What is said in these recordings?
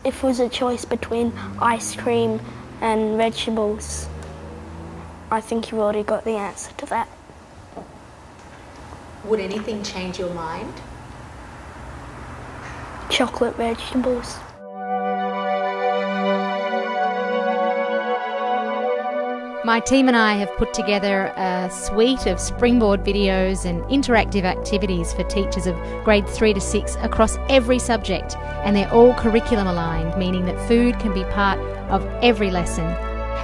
If it was a choice between ice cream and vegetables, I think you've already got the answer to that. Would anything change your mind? Chocolate vegetables. My team and I have put together a suite of springboard videos and interactive activities for teachers of grades 3 to 6 across every subject, and they're all curriculum aligned, meaning that food can be part of every lesson.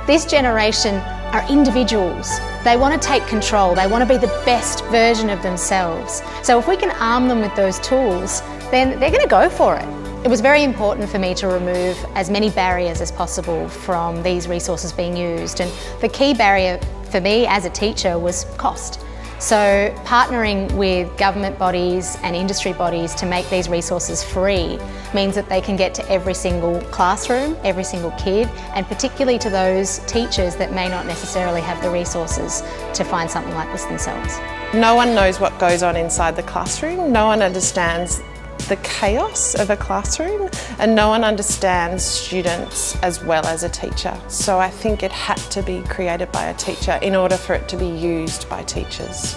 This generation are individuals. They want to take control. They want to be the best version of themselves. So if we can arm them with those tools, then they're going to go for it. It was very important for me to remove as many barriers as possible from these resources being used. And the key barrier for me as a teacher was cost. So partnering with government bodies and industry bodies to make these resources free means that they can get to every single classroom, every single kid, and particularly to those teachers that may not necessarily have the resources to find something like this themselves. No one knows what goes on inside the classroom. No one understands the chaos of a classroom, and no one understands students as well as a teacher. So I think it had to be created by a teacher in order for it to be used by teachers.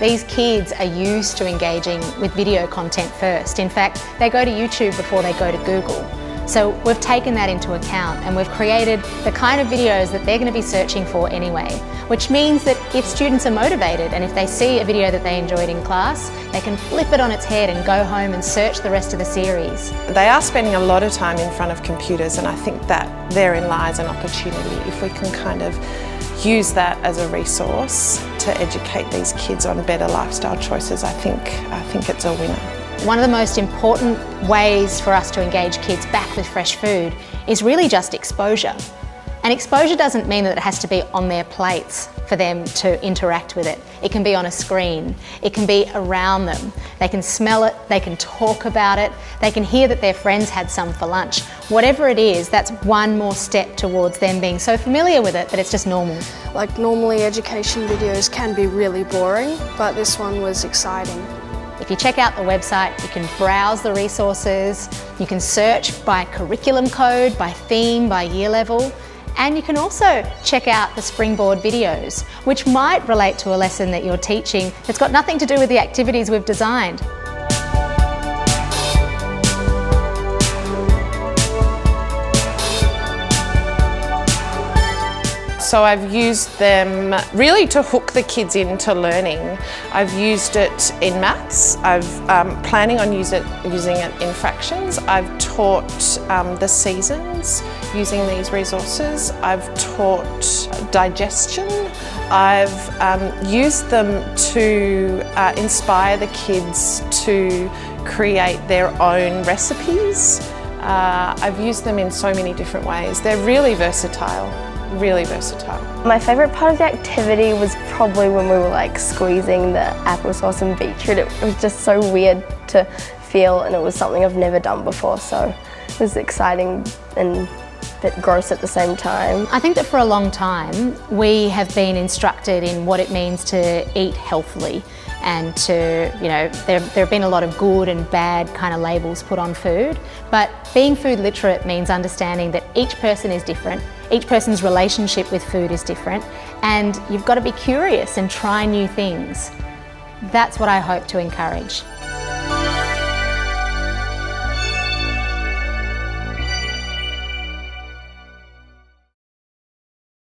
These kids are used to engaging with video content first. In fact, they go to YouTube before they go to Google. So we've taken that into account and we've created the kind of videos that they're going to be searching for anyway, which means that if students are motivated and if they see a video that they enjoyed in class, they can flip it on its head and go home and search the rest of the series. They are spending a lot of time in front of computers, and I think that therein lies an opportunity. If we can kind of use that as a resource to educate these kids on better lifestyle choices, I think it's a winner. One of the most important ways for us to engage kids back with fresh food is really just exposure. And exposure doesn't mean that it has to be on their plates for them to interact with it. It can be on a screen, it can be around them. They can smell it, they can talk about it, they can hear that their friends had some for lunch. Whatever it is, that's one more step towards them being so familiar with it that it's just normal. Like normally education videos can be really boring, but this one was exciting. If you check out the website, you can browse the resources, you can search by curriculum code, by theme, by year level, and you can also check out the springboard videos, which might relate to a lesson that you're teaching that's got nothing to do with the activities we've designed. So I've used them really to hook the kids into learning. I've used it in maths. I'm planning on using it in fractions. I've taught the seasons using these resources. I've taught digestion. I've used them to inspire the kids to create their own recipes. I've used them in so many different ways. They're really versatile. Really versatile. My favourite part of the activity was probably when we were like squeezing the applesauce and beetroot. It was just so weird to feel, and it was something I've never done before, so it was exciting and a bit gross at the same time. I think that for a long time we have been instructed in what it means to eat healthily, and to, you know, there have been a lot of good and bad kind of labels put on food, but being food literate means understanding that each person is different, each person's relationship with food is different, and you've got to be curious and try new things. That's what I hope to encourage.